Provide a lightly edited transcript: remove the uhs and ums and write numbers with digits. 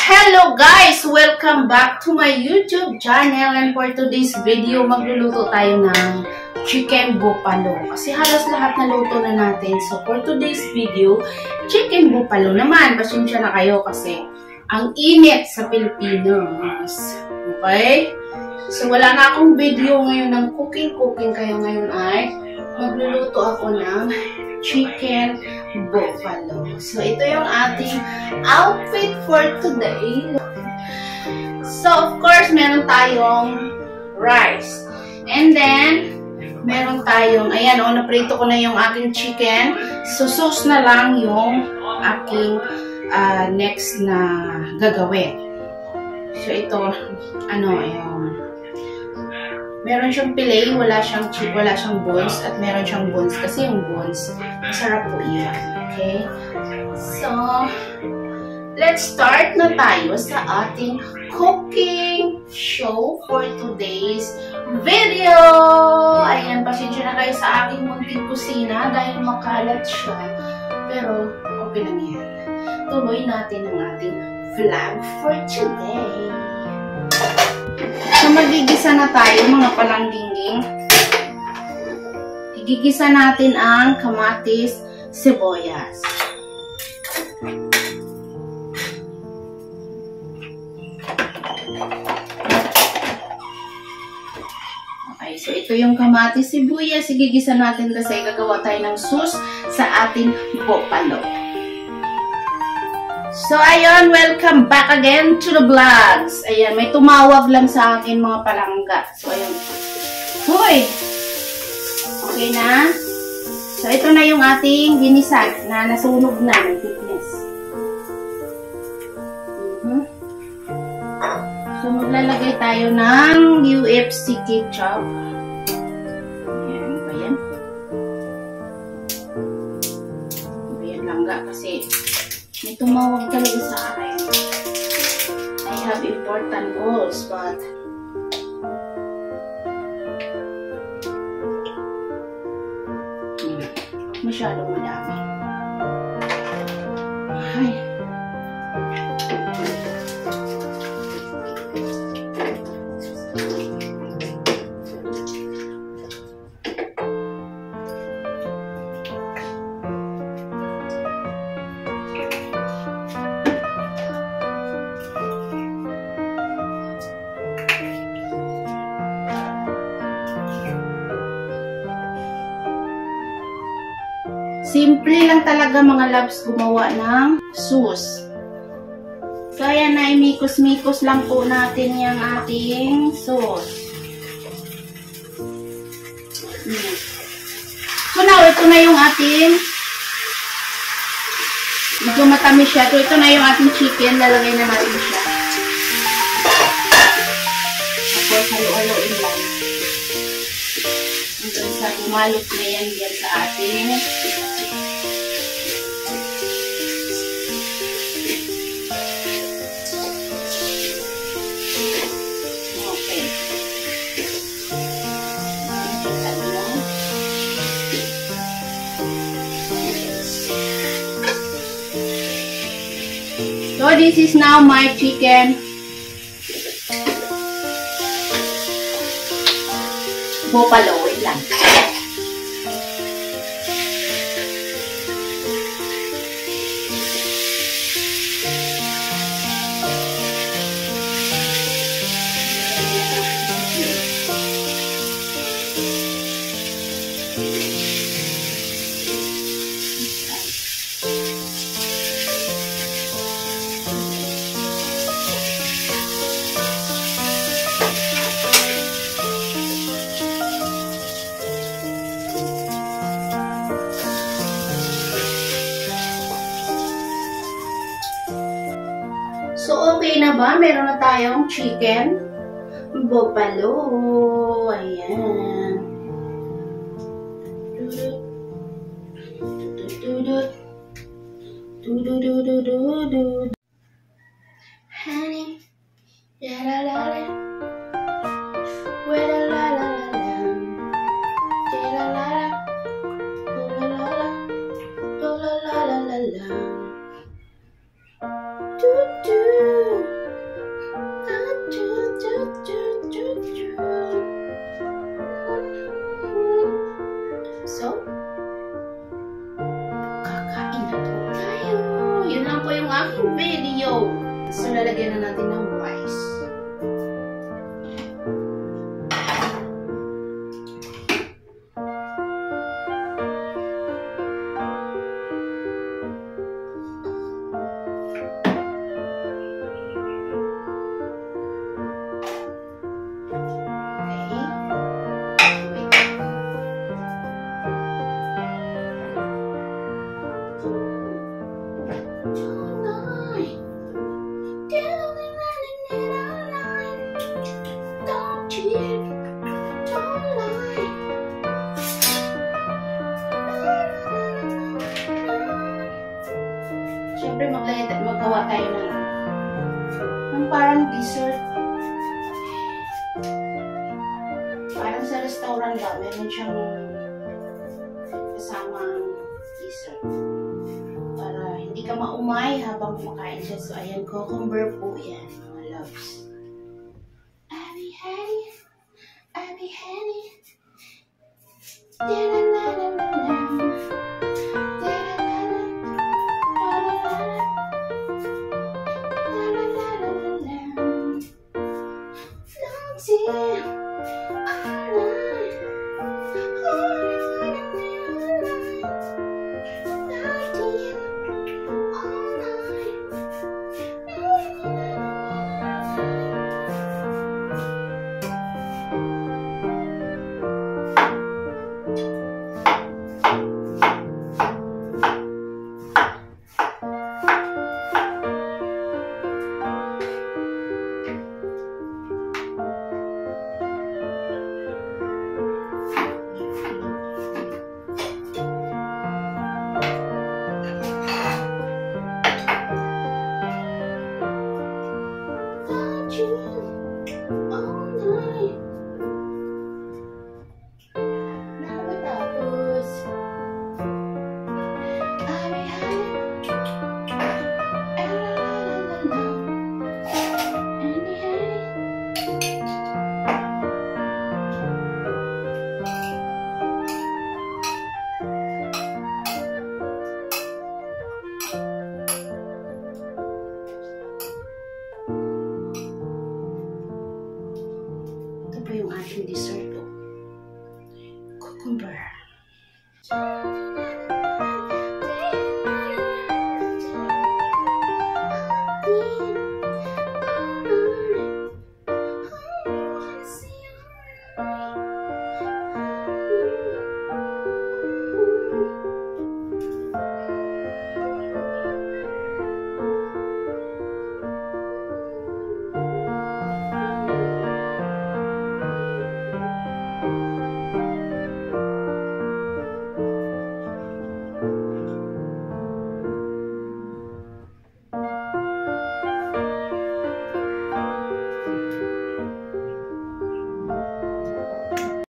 Hello guys! Welcome back to my YouTube channel, and for today's video, magluluto tayo ng chicken buffalo. Kasi halos lahat na luto na natin. So for today's video, chicken buffalo naman. Pasensya na kayo kasi ang init sa Pilipinas. Okay? So wala na akong video ngayon ng cooking. Kaya ngayon ay magluluto ako ng chicken buffalo. So, ito yung ating outfit for today. So, of course, meron tayong rice. And then, meron tayong, ayan, naprito ko na yung aking chicken. So, sauce na lang yung aking next na gagawin. So, ito, meron siyang fillet, wala siyang bones, at meron siyang bones kasi yung bones, masarap po yan. Okay? So, let's start na tayo sa ating cooking show for today's video. Ayan, pasensya na kayo sa aking munting kusina dahil makalat siya. Pero, okay lang yan. Tuloy natin ang ating vlog for today. So, magigisa na tayo mga palangginging. Igigisa natin ang kamatis, sibuyas. Okay, so ito yung kamatis, sibuyas. Igigisa natin kasi gagawa tayo ng sauce sa ating buffalo. So, ayun, welcome back again to the vlogs. Ayan, may tumawag lang sa akin mga palangga. So, ayun. Hoy! Okay na? So, ito na yung ating ginisa na nasunog na ng thickness. So, maglalagay tayo ng UFC ketchup. Ayan, ba yan? Ayan langga kasi may tumawag talaga sa akin. I have important goals, but masyadong madami. Ay. Simple lang talaga mga loves gumawa ng sauce. Kaya na imikos-mikos lang po natin yung ating sauce. So now, ito na yung ating medyo matamis siya. So ito na yung ating chicken. Lalagay na natin siya. Tapos halo-haloin lang. Hanggang sa umalot na yan dyan sa ating So, this is now my chicken buffalo. Wait lang. So, okay na ba? Meron na tayong chicken buffalo. Ayan. Honey, la la la la, la la la la, la la la, la la la, la la la la. mayo. So, lalagyan na natin ng rice. Siyempre, magawa tayo ng parang dessert. Parang sa restaurant ba, meron siyang kasamang dessert. Para hindi ka maumay habang kumakain siya. So, ayan, cucumber po yan, mga loves. Abby honey, da-na-na-na-na-na.